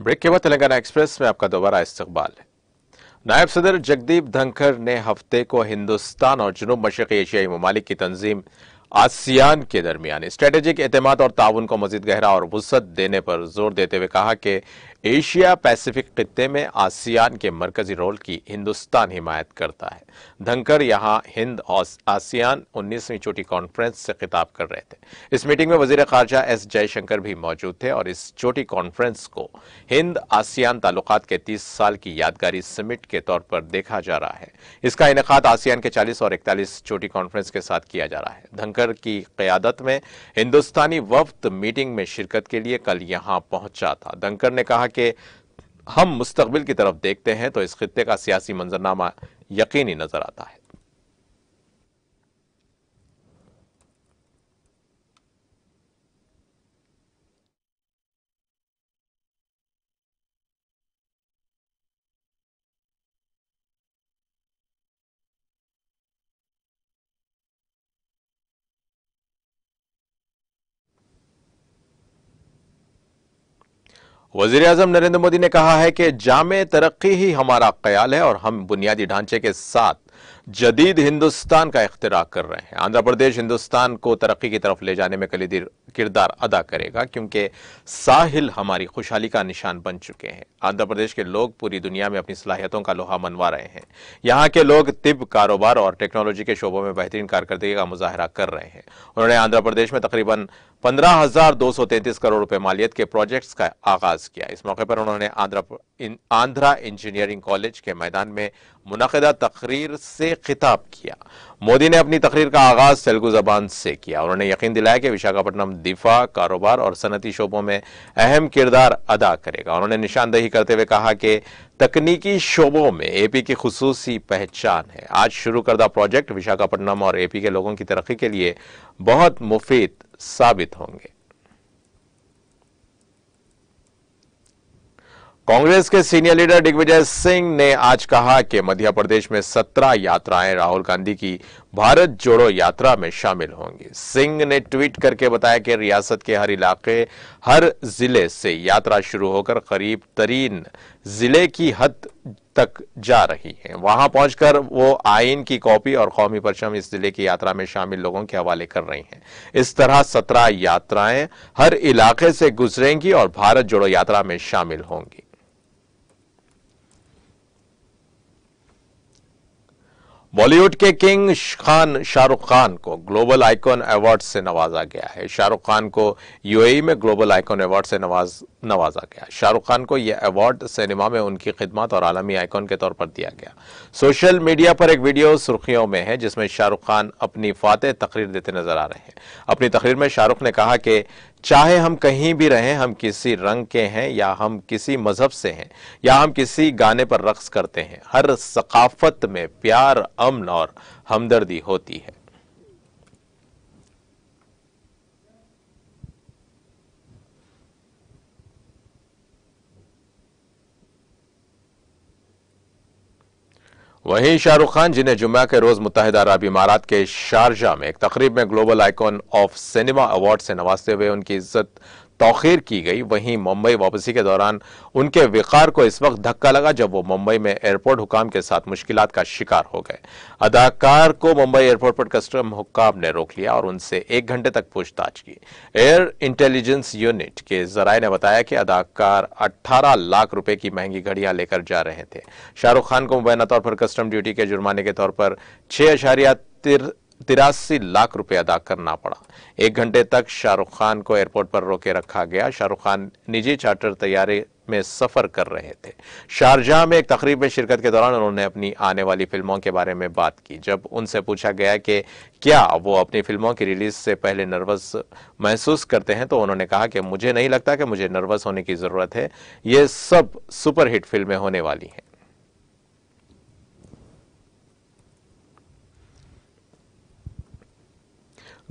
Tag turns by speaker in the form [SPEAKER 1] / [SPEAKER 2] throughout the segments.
[SPEAKER 1] Break के बाद Telangana express में आपका दोबारा इस्तकबाल है। नायब सदर जगदीप धनखड़ ने हफ्ते को हिंदुस्तान और जुनूब मशरक़ी एशियाई ममालिक की तंजीम आसियान के दरमियान स्ट्रेटेजिक एतमाद और ताउन को मजीद गहरा और वुसअत देने पर जोर देते हुए कहा कि एशिया पैसिफिक खित्ते में आसियान के मरकजी रोल की हिंदुस्तान हिमायत करता है। धनखड़ यहां हिंद और आसियान 19वीं चोटी कॉन्फ्रेंस से खिताब कर रहे थे। इस मीटिंग में वजीर खारजा एस जयशंकर भी मौजूद थे और इस चोटी कॉन्फ्रेंस को हिंद आसियान ताल्लुकात के 30 साल की यादगारी समिट के तौर पर देखा जा रहा है। इसका इनेकाद आसियान के 40 और 41 चोटी कॉन्फ्रेंस के साथ किया जा रहा है। धनखड़ की क़यादत में हिंदुस्तानी वफ्द मीटिंग में शिरकत के लिए कल यहां पहुंचा था। धनखड़ ने कहा कि हम मुस्तकबिल की तरफ देखते हैं तो इस खित्ते का सियासी मंजरनामा यकीनी नजर आता है। वजीर आजम नरेंद्र मोदी ने कहा है कि जामे तरक्की ही हमारा ख्याल है और हम बुनियादी ढांचे के साथ जदीद हिंदुस्तान का इख्तिरा कर रहे हैं। आंध्र प्रदेश हिंदुस्तान को तरक्की की तरफ ले जाने में कलीदी किरदार अदा करेगा क्योंकि साहिल हमारी खुशहाली का निशान बन चुके हैं। आंध्र प्रदेश के लोग पूरी दुनिया में अपनी सलाहियतों का लोहा मनवा रहे हैं। यहाँ के लोग तिब, कारोबार और टेक्नोलॉजी के शोबों में बेहतरीन कारकर्दगी का मुजाहरा कर रहे हैं। उन्होंने आंध्र प्रदेश में तकरीबन 15,233 करोड़ रुपए मालियत के प्रोजेक्ट्स का आगाज किया। इस मौके पर उन्होंने आंध्रा इंजीनियरिंग कॉलेज के मैदान में मुनक़िदा तकरीर से खिताब किया। मोदी ने अपनी तकरीर का आगाज तेलुगु जबान से किया। उन्होंने यकीन दिलाया कि विशाखापट्टनम दिफा, कारोबार और सनती शोबों में अहम किरदार अदा करेगा। उन्होंने निशानदेही करते हुए कहा कि तकनीकी शोबों में एपी की खुसूसी पहचान है। आज शुरू करदा प्रोजेक्ट विशाखापट्टनम और एपी के लोगों की तरक्की के लिए बहुत मुफीद साबित होंगे। कांग्रेस के सीनियर लीडर दिग्विजय सिंह ने आज कहा कि मध्य प्रदेश में 17 यात्राएं राहुल गांधी की भारत जोड़ो यात्रा में शामिल होंगी। सिंह ने ट्वीट करके बताया कि रियासत के हर इलाके, हर जिले से यात्रा शुरू होकर करीब तरीन जिले की हद तक जा रही है। वहां पहुंचकर वो आईन की कॉपी और कौमी परचम इस जिले की यात्रा में शामिल लोगों के हवाले कर रही हैं। इस तरह 17 यात्राएं हर इलाके से गुजरेंगी और भारत जोड़ो यात्रा में शामिल होंगी। बॉलीवुड के किंग खान शाहरुख खान को ग्लोबल आइकॉन अवार्ड से नवाजा गया है। शाहरुख खान को यूएई में ग्लोबल आइकॉन अवार्ड से नवाजा गया। शाहरुख खान को यह अवार्ड सिनेमा में उनकी खिदमत और आलमी आइकॉन के तौर पर दिया गया। सोशल मीडिया पर एक वीडियो सुर्खियों में है जिसमें शाहरुख खान अपनी फातेह तकरीर देते नजर आ रहे हैं। अपनी तकरीर में शाहरुख ने कहा कि चाहे हम कहीं भी रहें, हम किसी रंग के हैं या हम किसी मजहब से हैं या हम किसी गाने पर रक्स करते हैं, हर सकाफत में प्यार, अमन और हमदर्दी होती है। वहीं शाहरुख खान, जिन्हें जुम्मा के रोज मुत्तहिदा अरब इमारात के शारजा में एक तकरीब में global icon of cinema award से नवाजते हुए उनकी इज्जत तौखीर की गई, वहीं मुंबई वापसी के दौरान उनके विकार को इस वक्त धक्का लगा जब वो मुंबई में एयरपोर्ट हुकाम के साथ मुश्किलात का शिकार हो गए। अदाकार को मुंबई एयरपोर्ट पर कस्टम हुकाम ने रोक लिया और उनसे 1 घंटे तक पूछताछ की। एयर इंटेलिजेंस यूनिट के जराये ने बताया कि अदाकार 18 लाख रुपए की महंगी घड़ियां लेकर जा रहे थे। शाहरुख खान को मुबैना तौर पर कस्टम ड्यूटी के जुर्माने के तौर पर 6.83 लाख रुपए अदा करना पड़ा। 1 घंटे तक शाहरुख खान को एयरपोर्ट पर रोके रखा गया। शाहरुख खान निजी चार्टर तैयारे में सफर कर रहे थे। शारजाह में एक तकरीब में शिरकत के दौरान उन्होंने अपनी आने वाली फिल्मों के बारे में बात की। जब उनसे पूछा गया कि क्या वो अपनी फिल्मों की रिलीज से पहले नर्वस महसूस करते हैं, तो उन्होंने कहा कि मुझे नहीं लगता कि मुझे नर्वस होने की जरूरत है, ये सब सुपरहिट फिल्में होने वाली हैं।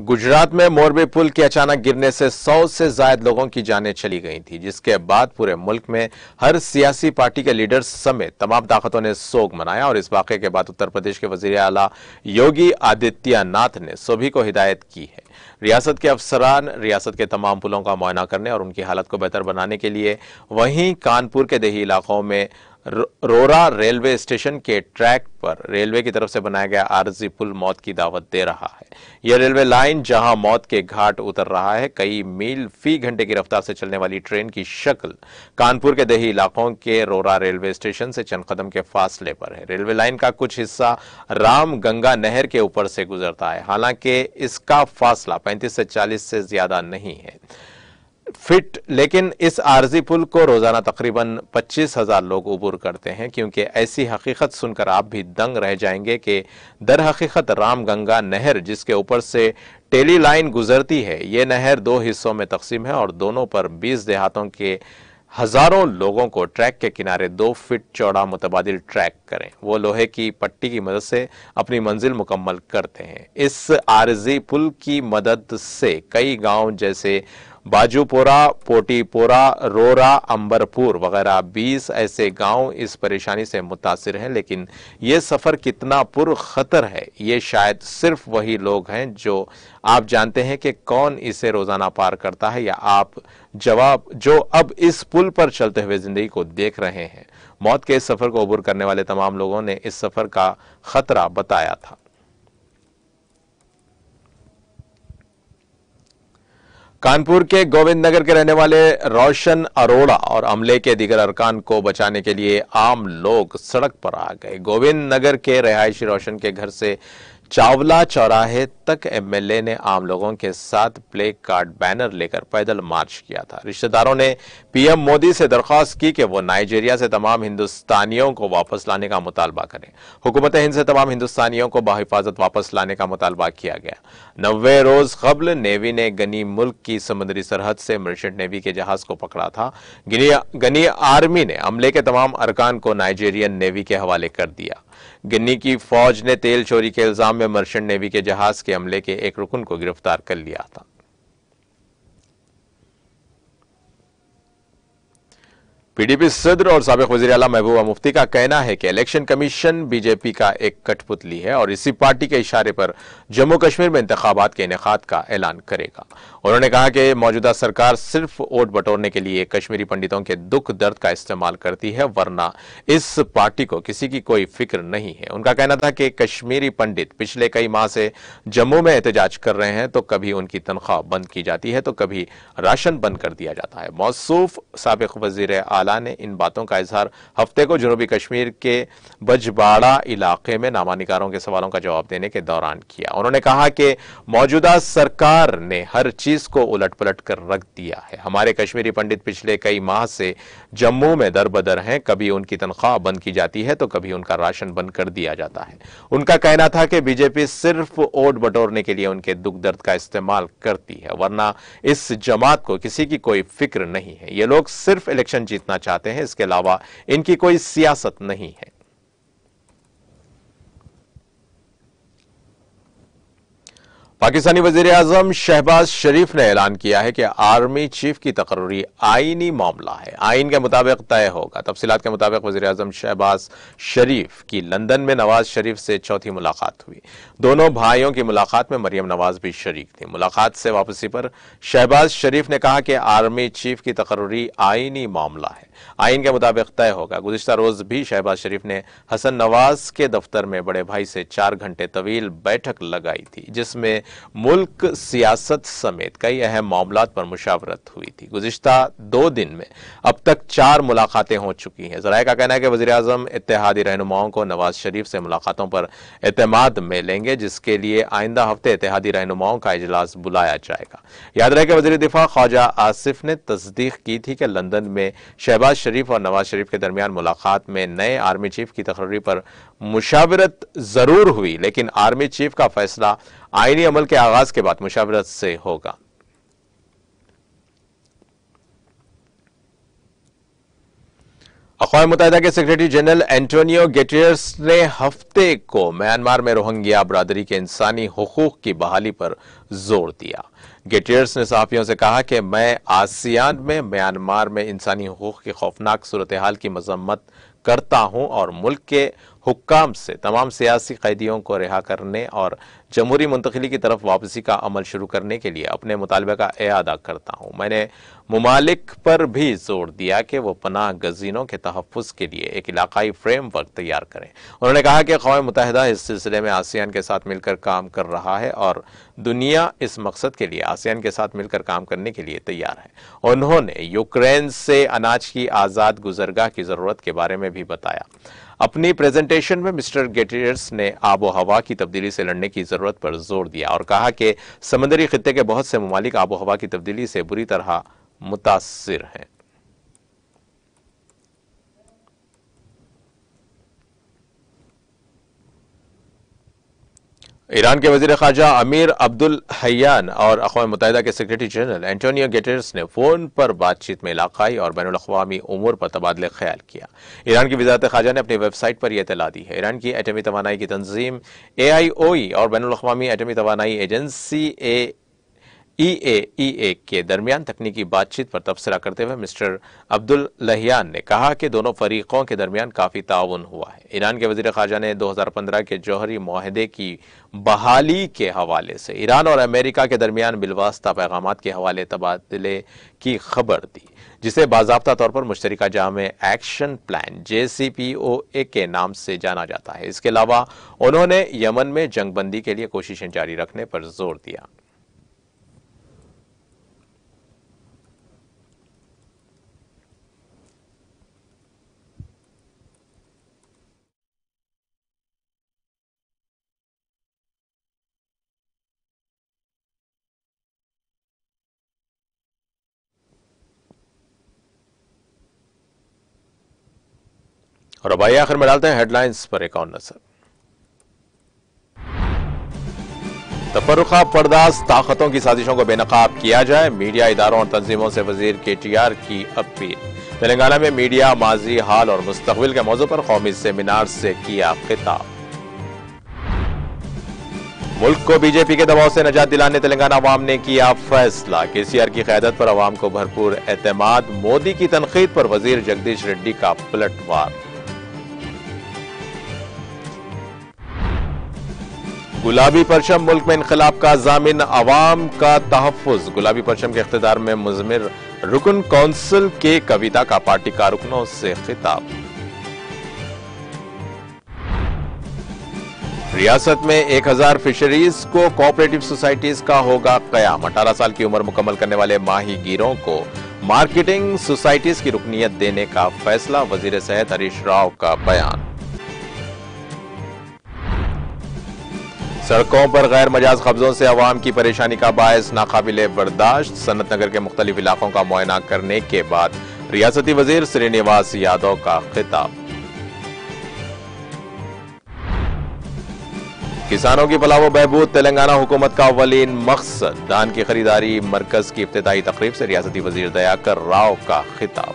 [SPEAKER 1] गुजरात में मोरबी पुल के अचानक गिरने से 100 से ज्यादा लोगों की जानें चली गई थी, जिसके बाद पूरे मुल्क में हर सियासी पार्टी के लीडर्स समेत तमाम ताकतों ने सोग मनाया। और इस वाक़े के बाद उत्तर प्रदेश के वजीर आला योगी आदित्यनाथ ने सभी को हिदायत की है रियासत के अफसरान रियासत के तमाम पुलों का मुआयना करने और उनकी हालत को बेहतर बनाने के लिए। वहीं कानपुर के देही इलाकों में रोरा रेलवे स्टेशन के ट्रैक पर रेलवे की तरफ से बनाया गया आरजी पुल मौत की दावत दे रहा है। यह रेलवे लाइन जहां मौत के घाट उतर रहा है, कई मील फी घंटे की रफ्तार से चलने वाली ट्रेन की शक्ल कानपुर के देही इलाकों के रोरा रेलवे स्टेशन से चंद कदम के फासले पर है। रेलवे लाइन का कुछ हिस्सा राम गंगा नहर के ऊपर से गुजरता है, हालांकि इसका फासला 35 से 40 से ज्यादा नहीं है फिट, लेकिन इस आरजी पुल को रोजाना तकरीबन 25,000 लोग उबूर करते हैं। क्योंकि ऐसी हकीकत सुनकर आप भी दंग रह जाएंगे कि दर हकीकत राम गंगा नहर जिसके ऊपर से टेली लाइन गुजरती है, यह नहर 2 हिस्सों में तकसीम है और दोनों पर 20 देहातों के हजारों लोगों को ट्रैक के किनारे 2 फीट चौड़ा मुतबादिल ट्रैक करें, वो लोहे की पट्टी की मदद से अपनी मंजिल मुकम्मल करते हैं। इस आरजी पुल की मदद से कई गांव जैसे बाजूपोरा, पोटीपोरा, रोरा, अंबरपुर वगैरह 20 ऐसे गांव इस परेशानी से मुतासिर हैं। लेकिन ये सफर कितना पुरखतर है, ये शायद सिर्फ वही लोग हैं जो आप जानते हैं कि कौन इसे रोजाना पार करता है, या आप जवाब जो अब इस पुल पर चलते हुए जिंदगी को देख रहे हैं। मौत के इस सफर को अबूर करने वाले तमाम लोगों ने इस सफर का खतरा बताया था। कानपुर के गोविंद नगर के रहने वाले रोशन अरोड़ा और अमले के दीगर अरकान को बचाने के लिए आम लोग सड़क पर आ गए। गोविंद नगर के रहायशी रोशन के घर से चावला चौराहे तक एमएलए ने आम लोगों के साथ प्ले कार्ड बैनर लेकर पैदल मार्च किया था। रिश्तेदारों ने पीएम मोदी से दरख्वास्त की कि वो नाइजीरिया से तमाम हिंदुस्तानियों को वापस लाने का मुतालबा करें। हुकूमत हिंद से तमाम हिंदुस्तानियों को बाहिफाजत वापस लाने का मुतालबा किया गया। 90 रोज कबल नेवी ने गनी मुल्क की समुद्री सरहद से मर्चेंट नेवी के जहाज को पकड़ा था। गनी आर्मी ने अमले के तमाम अरकान को नाइजीरियन नेवी के हवाले कर दिया। गिनी की फौज ने तेल चोरी के इल्जाम में मर्चेंट नेवी के जहाज के अमले के एक रुकन को गिरफ्तार कर लिया था। पीडीपी सदर और साबिक वजीर आला महबूबा मुफ्ती का कहना है कि इलेक्शन कमीशन बीजेपी का एक कठपुतली है और इसी पार्टी के इशारे पर जम्मू कश्मीर में इंतखाबात के इनेकाद का ऐलान करेगा। उन्होंने कहा कि मौजूदा सरकार सिर्फ वोट बटोरने के लिए कश्मीरी पंडितों के दुख दर्द का इस्तेमाल करती है, वरना इस पार्टी को किसी की कोई फिक्र नहीं है। उनका कहना था कि कश्मीरी पंडित पिछले कई माह से जम्मू में एहतजाज कर रहे हैं, तो कभी उनकी तनख्वाह बंद की जाती है तो कभी राशन बंद कर दिया जाता है। मौसूफ साबिक वजीर आला ने इन बातों का इजहार हफ्ते को जनूबी कश्मीर के बजबाड़ा इलाके में नामानिकारों के सवालों का जवाब देने के दौरान किया। उन्होंने कहा कि मौजूदा सरकार ने हर चीज को उलट पलट कर रख दिया है। हमारे कश्मीरी पंडित पिछले कई माह से जम्मू में दरबदर हैं, कभी उनकी तनख्वाह बंद की जाती है तो कभी उनका राशन बंद कर दिया जाता है। उनका कहना था कि बीजेपी सिर्फ वोट बटोरने के लिए उनके दुख दर्द का इस्तेमाल करती है, वरना इस जमात को किसी की कोई फिक्र नहीं है। ये लोग सिर्फ इलेक्शन जीतना चाहते हैं, इसके अलावा इनकी कोई सियासत नहीं है। पाकिस्तानी वजीर आजम शहबाज शरीफ ने ऐलान किया है कि आर्मी चीफ की तकर्री आईनी मामला है, आइन के मुताबिक तय होगा। तफसीलात के मुताबिक वजीर आजम शहबाज शरीफ की लंदन में नवाज शरीफ से चौथी मुलाकात हुई। दोनों भाइयों की मुलाकात में मरियम नवाज भी शरीक थी। मुलाकात से वापसी पर शहबाज शरीफ ने कहा कि आर्मी चीफ की तकर्री आईनी मामला है, आइन के मुताबिक तय होगा। गुज़िश्ता रोज भी शहबाज शरीफ ने हसन नवाज के दफ्तर में बड़े भाई से 4 घंटे तवील बैठक लगाई थी, जिसमें मुल्क सियासत समेत कई अहम मामलात पर मुशावरत हुई थी। गुज़िश्ता 2 दिन में अब तक 4 मुलाकातें हो चुकी हैं। ज़राए का कहना है कि वज़ीर आज़म इत्तेहादी रहनुमाओं को नवाज शरीफ से मुलाकातों पर एतमाद में लेंगे, जिसके लिए आइंदा हफ्ते इत्तेहादी रहनुमाओं का इजलास बुलाया जाएगा। याद रहे कि वज़ीर दिफा ख्वाजा आसिफ ने तस्दीक की थी कि लंदन में शहबाज शरीफ और नवाज शरीफ के दरमियान मुलाकात में नए आर्मी चीफ की तकर्री पर मुशावरत जरूर हुई, लेकिन आर्मी चीफ का फैसला आईनी अमल के आगाज के बाद मुशावरत से होगा। अक़वाम मुत्तहिदा के सेक्रेटरी जनरल एंटोनियो गेटेरस ने हफ्ते को म्यांमार में रोहिंग्या बरादरी के इंसानी हुकूक की बहाली पर जोर दिया। गेटेरस ने सहाफ़ियों से कहा कि मैं आसियान में म्यांमार में इंसानी हुकूक की खौफनाक सूरत हाल की मजम्मत करता हूं और मुल्क के हुक्काम से तमाम सियासी कैदियों को रिहा करने और जमहूरी मुंतकिली की तरफ वापसी का अमल शुरू करने के लिए अपने मुतालबे का इआदा करता हूं। मैंने मुमालिक पर भी जोर दिया कि वो पनाह गजीनों के तहफ़्फ़ुज़ के लिए एक इलाकाई फ्रेम वर्क तैयार करें। उन्होंने कहा कि अक़वाम मुत्तहिदा इस सिलसिले में आसियान के साथ मिलकर काम कर रहा है और दुनिया इस मकसद के लिए आसियान के साथ मिलकर काम करने के लिए तैयार है। उन्होंने यूक्रेन से अनाज की आज़ाद गुजरगाह की ज़रूरत के बारे में भी बताया। अपनी प्रेजेंटेशन में मिस्टर गेटेरस ने आबो हवा की तब्दीली से लड़ने की जरूरत पर जोर दिया और कहा कि समंदरी खित्ते के बहुत से ममालिक आबो हवा की तब्दीली से बुरी तरह मुतासिर हैं। ईरान के वजीर ख़ारजा अमीर अब्दुल हय्यान और अक़वाम मुत्तहिदा के सेक्रेटरी जनरल एंटोनियो गेटेरस ने फ़ोन पर बातचीत में इलाक़ाई और बैनुल अक़वामी उमूर पर तबादले ख्याल किया। ईरान की वज़ारत ख़ारजा ने अपनी वेबसाइट पर यह इत्तला दी है। ईरान की एटमी तवानाई की तंजीम AIOE और बैनुल अक़वामी एटमी तवानाई एजेंसी EAEA के दरमियान तकनीकी बातचीत पर तबसरा करते हुए मिस्टर अब्दुल लहियान ने कहा कि दोनों फरीकों के दरमियान काफ़ी ताउन हुआ है। ईरान के वज़ीर ख़ारजा ने 2015 के जौहरी मुआहदे की बहाली के हवाले से ईरान और अमेरिका के दरमियान बिलवास्ता पैगामात के हवाले तबादले की खबर दी, जिसे बाज़ाब्ता तौर पर मुश्तरका जामे एक्शन प्लान JCPOA के नाम से जाना जाता है। इसके अलावा उन्होंने यमन में जंगबंदी के लिए कोशिशें जारी रखने पर जोर दिया। और अब आइए आखिर में डालते हैं हेडलाइंस पर एक और नजर। तफर्रुक़ा पर्दास ताकतों की साजिशों को बेनकाब किया जाए, मीडिया इदारों और तंजीमों से वजीर KTR की अपील। तेलंगाना में मीडिया माजी, हाल और मुस्तक़बिल के मौजू पर कौमी सेमिनार से किया खिताब। मुल्क को BJP के दबाव से निजात दिलाने तेलंगाना अवाम ने किया फैसला। KCR की क़यादत पर अवाम को भरपूर एतमाद। मोदी की तनकीद पर वजीर जगदीश रेड्डी का पलटवार। गुलाबी परचम मुल्क में इनकलाब का जामिन, अवाम का तहफ़्फ़ुज़। गुलाबी परचम के इख्तिदार में मुज़मिर रुकन कौंसिल के कविता का पार्टी कारकुनों से खिताब। रियासत में 1000 फिशरीज को कोऑपरेटिव सोसाइटीज का होगा क़याम। 18 साल की उम्र मुकम्मल करने वाले माही गिरों को मार्केटिंग सोसाइटीज की रुकनियत देने का फैसला। वजीर सेहत हरीश राव का बयान। सड़कों पर गैर मजाज कब्जों से अवाम की परेशानी का बायस नाकाबिले बर्दाश्त। सनत नगर के मुख्तलिफ इलाकों का मुआयना करने के बाद रियासती वजीर श्रीनिवास यादव का खिताब। किसानों की फलाह व बहबूद तेलंगाना हुकूमत का अव्वलीन मकसद। धान की खरीदारी मरकज की इफ्तिताई तकरीब से रियासती वजीर दयाकर राव का खिताब।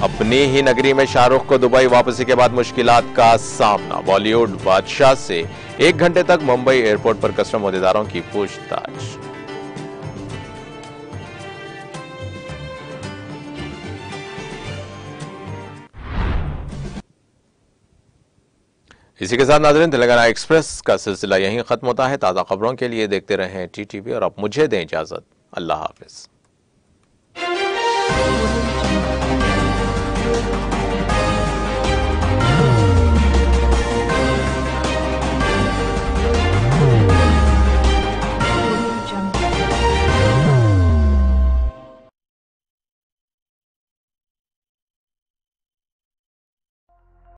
[SPEAKER 1] अपनी ही नगरी में शाहरुख को दुबई वापसी के बाद मुश्किलात का सामना। बॉलीवुड बादशाह से 1 घंटे तक मुंबई एयरपोर्ट पर कस्टम अहदेदारों की पूछताछ। इसी के साथ नाज़रीन, तेलंगाना एक्सप्रेस का सिलसिला यहीं खत्म होता है। ताज़ा खबरों के लिए देखते रहें TTV और अब मुझे दें इजाजत। अल्लाह हाफिज।